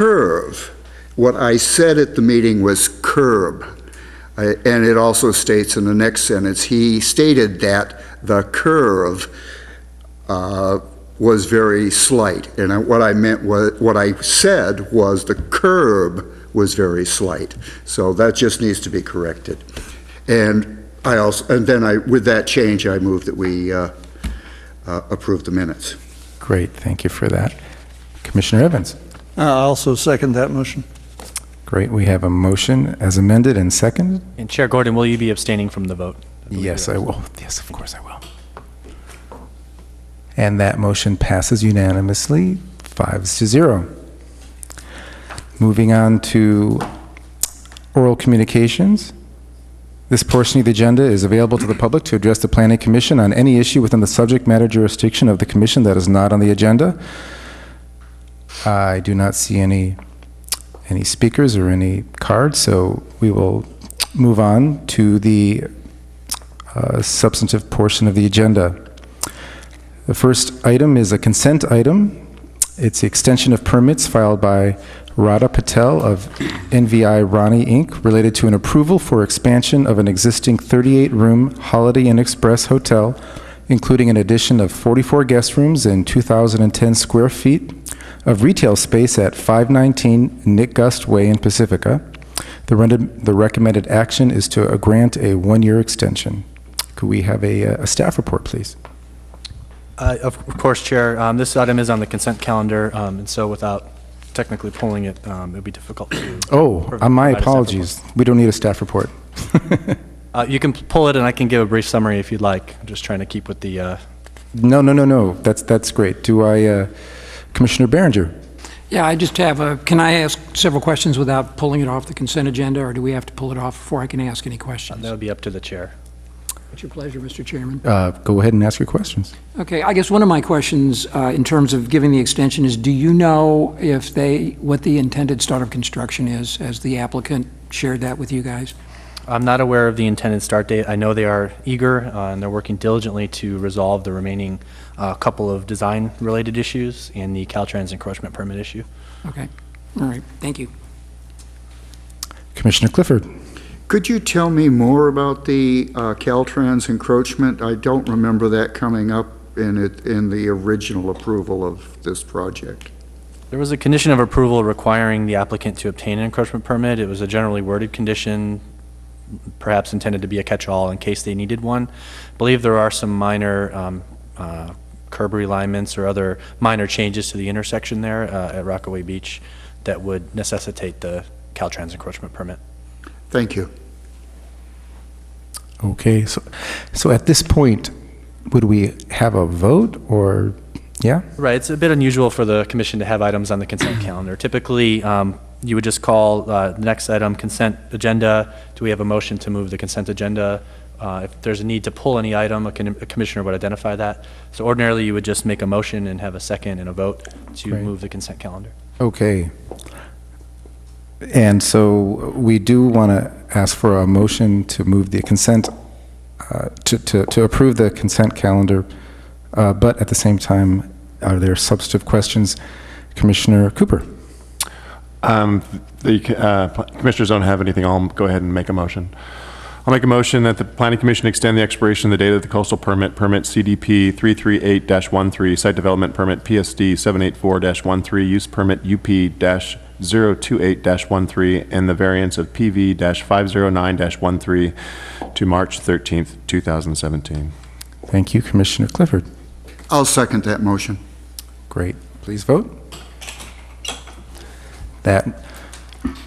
curve. What I said at the meeting was curb. And it also states in the next sentence, he stated that the curve was very slight. And what I said was the curb was very slight. So that just needs to be corrected. And with that change, I move that we approve the minutes. Great, thank you for that. Commissioner Evans. I also second that motion. Great, we have a motion as amended and seconded. And Chair Gordon, will you be abstaining from the vote? Yes, I will. Yes, of course I will. And that motion passes unanimously, 5-0. Moving on to oral communications. This portion of the agenda is available to the public to address the Planning Commission on any issue within the subject matter jurisdiction of the Commission that is not on the agenda. I do not see any speakers or any cards, so we will move on to the substantive portion of the agenda. The first item is a consent item. It's the extension of permits filed by Radha Patel of NVI Rani Inc. related to an approval for expansion of an existing 38-room Holiday Inn Express hotel, including an addition of 44 guest rooms and 2,010 square feet of retail space at 519 Nick Gust Way in Pacifica. The recommended action is to grant a one-year extension. Could we have a staff report, please? Of course, Chair. This item is on the consent calendar, and so without technically pulling it, it would be difficult to... My apologies. We don't need a staff report. You can pull it, and I can give a brief summary if you'd like. I'm just trying to keep with the... No. That's great. Commissioner Behringer. Yeah, I just have can I ask several questions without pulling it off the consent agenda, or do we have to pull it off before I can ask any questions? That would be up to the Chair. What's your pleasure, Mr. Chairman? Go ahead and ask your questions. Okay, I guess one of my questions in terms of giving the extension is, do you know what the intended start of construction is? Has the applicant shared that with you guys? I'm not aware of the intended start date. I know they are eager, and they're working diligently to resolve the remaining couple of design-related issues and the Caltrans encroachment permit issue. Okay, all right, thank you. Commissioner Clifford. Could you tell me more about the Caltrans encroachment? I don't remember that coming up in the original approval of this project. There was a condition of approval requiring the applicant to obtain an encroachment permit. It was a generally worded condition, perhaps intended to be a catch-all in case they needed one. I believe there are some minor curb realignments or other minor changes to the intersection there at Rockaway Beach that would necessitate the Caltrans encroachment permit. Thank you. Okay, so at this point, would we have a vote, or, yeah? Right, it's a bit unusual for the commission to have items on the consent calendar. Typically, you would just call the next item consent agenda. Do we have a motion to move the consent agenda? If there's a need to pull any item, a commissioner would identify that. So ordinarily, you would just make a motion and have a second and a vote to move the consent calendar. Okay. And so we do want to ask for a motion to move the consent, to approve the consent calendar, but at the same time, are there substantive questions? Commissioner Cooper. The commissioners don't have anything. I'll go ahead and make a motion. I'll make a motion that the Planning Commission extend the expiration of the date of the coastal permit CDP 338-13, site development permit PSD 784-13, use permit UP-028-13, and the variance of PV-509-13 to March 13th, 2017. Thank you, Commissioner Clifford. I'll second that motion. Great. Please vote. That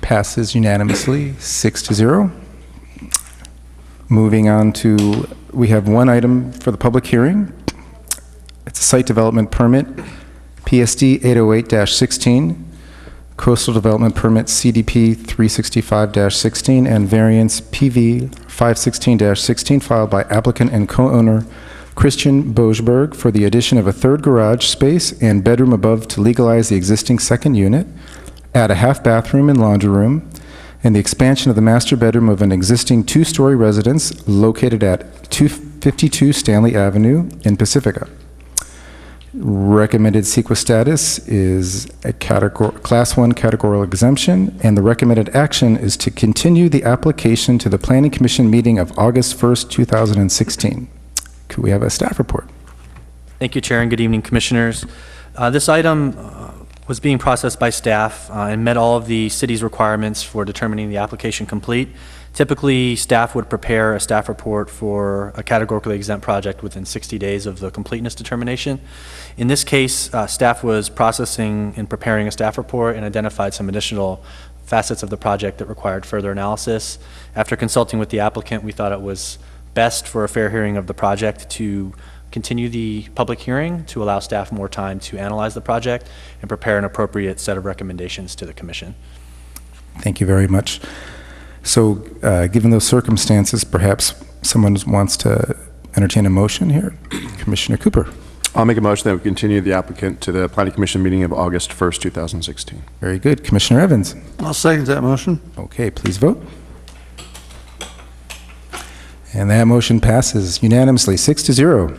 passes unanimously, 6-0. Moving on to, we have one item for the public hearing. It's a site development permit, PSD 808-16, coastal development permit CDP 365-16, and variance PV 516-16 filed by applicant and co-owner Christian Boschberg for the addition of a third garage space and bedroom above to legalize the existing second unit, add a half bathroom and laundry room, and the expansion of the master bedroom of an existing two-story residence located at 252 Stanley Avenue in Pacifica. Recommended CEQA status is a Class 1 categorical exemption, and the recommended action is to continue the application to the Planning Commission meeting of August 1st, 2016. Could we have a staff report? Thank you, Chair, and good evening, Commissioners. This item was being processed by staff and met all of the city's requirements for determining the application complete. Typically, staff would prepare a staff report for a categorically exempt project within 60 days of the completeness determination. In this case, staff was processing and preparing a staff report and identified some additional facets of the project that required further analysis. After consulting with the applicant, we thought it was best for a fair hearing of the project to continue the public hearing to allow staff more time to analyze the project and prepare an appropriate set of recommendations to the Commission. Thank you very much. So, given those circumstances, perhaps someone wants to entertain a motion here. Commissioner Cooper. I'll make a motion that we continue the applicant to the Planning Commission meeting of August 1st, 2016. Very good. Commissioner Evans. I'll second that motion. Okay, please vote. And that motion passes unanimously, 6-0.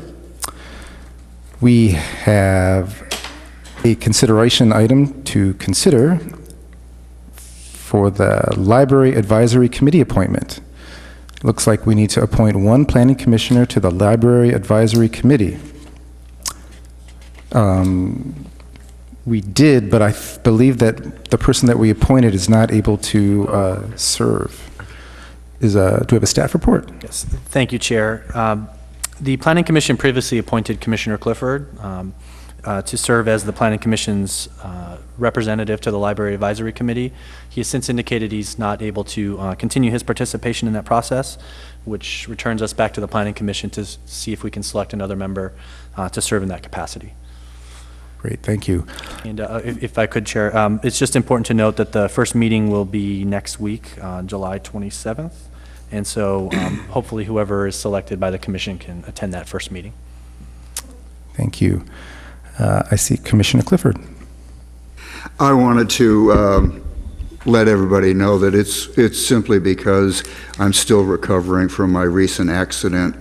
We have a consideration item to consider for the Library Advisory Committee appointment. Looks like we need to appoint one planning commissioner to the Library Advisory Committee. We did, but I believe that the person that we appointed is not able to serve. Do we have a staff report? Yes, thank you, Chair. The Planning Commission previously appointed Commissioner Clifford to serve as the Planning Commission's representative to the Library Advisory Committee. He has since indicated he's not able to continue his participation in that process, which returns us back to the Planning Commission to see if we can select another member to serve in that capacity. Great, thank you. And if I could, Chair, it's just important to note that the first meeting will be next week, July 27th. And so hopefully whoever is selected by the Commission can attend that first meeting. Thank you. I see Commissioner Clifford. I wanted to let everybody know that it's simply because I'm still recovering from my recent accident,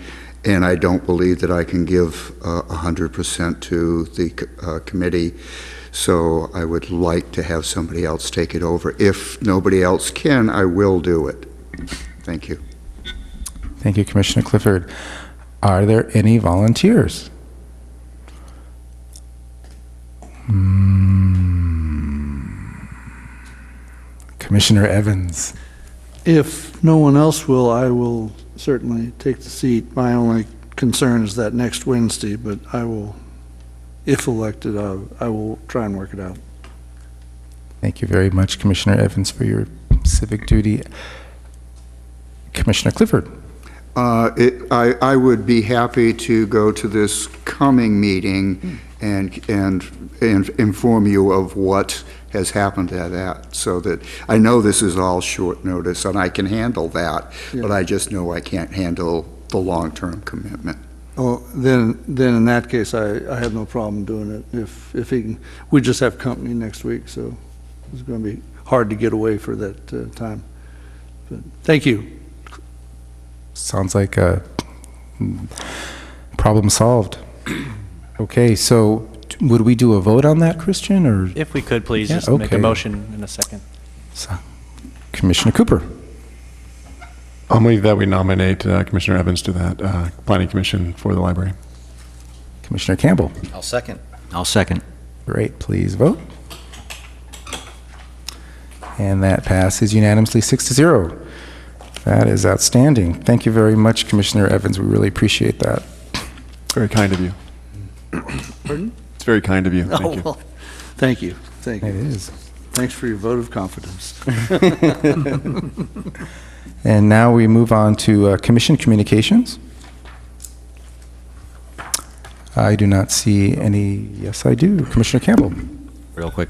and I don't believe that I can give 100% to the committee. So I would like to have somebody else take it over. If nobody else can, I will do it. Thank you. Thank you, Commissioner Clifford. Are there any volunteers? Commissioner Evans. If no one else will, I will certainly take the seat. My only concern is that next Wednesday, but I will, if elected, I will try and work it out. Thank you very much, Commissioner Evans, for your civic duty. Commissioner Clifford. I would be happy to go to this coming meeting and inform you of what has happened at that, so that I know this is all short notice and I can handle that, but I just know I can't handle the long-term commitment. Oh, then in that case, I have no problem doing it. If he can, we just have company next week, so it's going to be hard to get away for that time. But thank you. Sounds like a problem solved. Okay, so would we do a vote on that, Christian, or? If we could, please, Yeah, just make a okay. motion in a second. So, Commissioner Cooper. I'll move that we nominate Commissioner Evans to that Planning Commission for the library. Commissioner Campbell. I'll second. Great, please vote. And that passes unanimously 6-0. That is outstanding. Thank you very much, Commissioner Evans. We really appreciate that. Very kind of you. Pardon? It's very kind of you. Thank Oh, you. well, thank you. Thank It you. is. Thanks for your vote of confidence. And now we move on to Commission communications. I do not see any. Yes, I do. Commissioner Campbell. Real quick.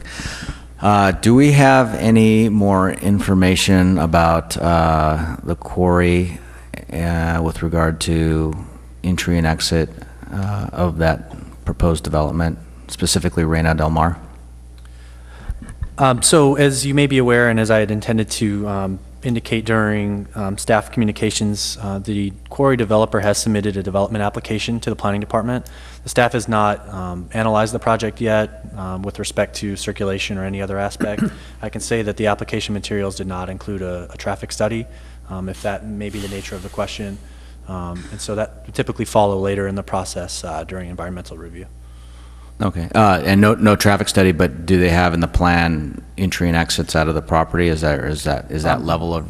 Do we have any more information about the quarry with regard to entry and exit of that proposed development, specifically Reina Del Mar? So as you may be aware, and as I had intended to indicate during staff communications, the quarry developer has submitted a development application to the planning department. The staff has not analyzed the project yet with respect to circulation or any other aspect. I can say that the application materials did not include a traffic study, if that may be the nature of the question. And so that would typically follow later in the process during environmental review. Okay, and no traffic study, but do they have in the plan entry and exits out of the property? Is that level of?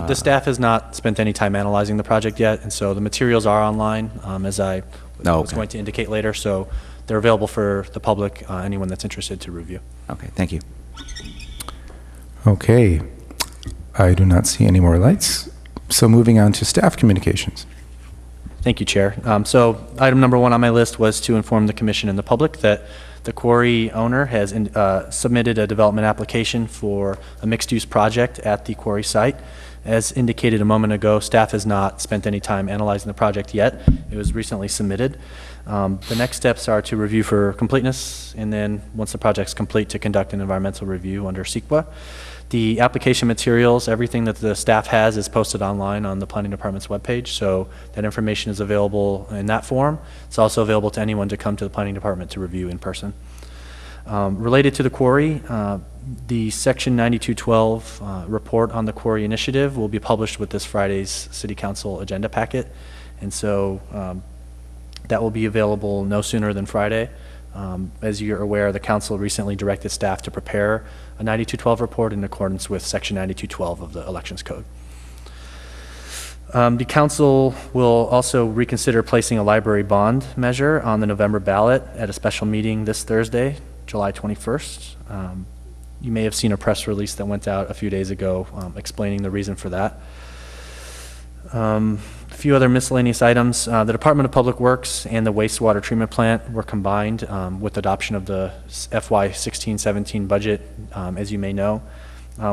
The staff has not spent any time analyzing the project yet, and so the materials are online, as I was going to indicate later. So they're available for the public, anyone that's interested to review. Okay, thank you. Okay. I do not see any more lights. So moving on to staff communications. Thank you, Chair. So item number 1 on my list was to inform the commission and the public that the quarry owner has submitted a development application for a mixed-use project at the quarry site. As indicated a moment ago, staff has not spent any time analyzing the project yet. It was recently submitted. The next steps are to review for completeness, and then once the project's complete, to conduct an environmental review under CEQA. The application materials, everything that the staff has, is posted online on the planning department's webpage, so that information is available in that form. It's also available to anyone to come to the planning department to review in person. Related to the quarry, the Section 9212 report on the quarry initiative will be published with this Friday's City Council agenda packet, and so that will be available no sooner than Friday. As you're aware, the council recently directed staff to prepare a 9212 report in accordance with Section 9212 of the Elections Code. The council will also reconsider placing a library bond measure on the November ballot at a special meeting this Thursday, July 21st. You may have seen a press release that went out a few days ago explaining the reason for that. A few other miscellaneous items. The Department of Public Works and the wastewater treatment plant were combined with adoption of the FY 16-17 budget, as you may know.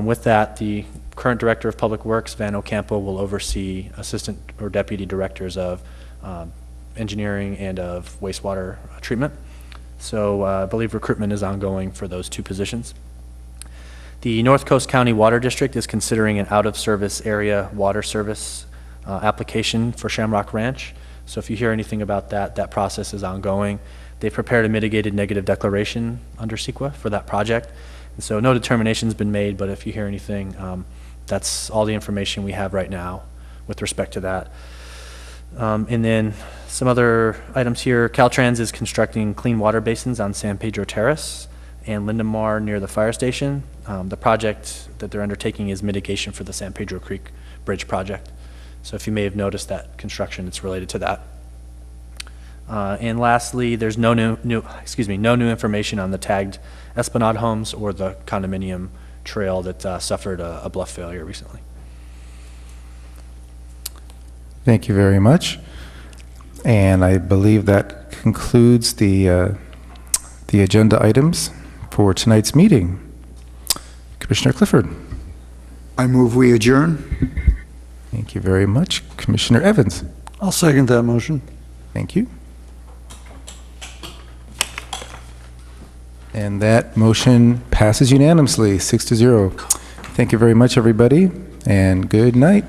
With that, the current Director of Public Works, Van Ocampo, will oversee assistant or deputy directors of engineering and of wastewater treatment. So I believe recruitment is ongoing for those 2 positions. The North Coast County Water District is considering an out-of-service area water service application for Shamrock Ranch. So if you hear anything about that, that process is ongoing. They've prepared a mitigated negative declaration under CEQA for that project. And so no determination's been made, but if you hear anything, that's all the information we have right now with respect to that. And then some other items here. Caltrans is constructing clean water basins on San Pedro Terrace and Lindemar near the fire station. The project that they're undertaking is mitigation for the San Pedro Creek Bridge project. So if you may have noticed that construction, it's related to that. And lastly, there's no new information on the tagged Esplanade homes or the condominium trail that suffered a bluff failure recently. Thank you very much. And I believe that concludes the agenda items for tonight's meeting. Commissioner Clifford. I move we adjourn. Thank you very much. Commissioner Evans. I'll second that motion. Thank you. And that motion passes unanimously, 6-0. Thank you very much, everybody, and good night.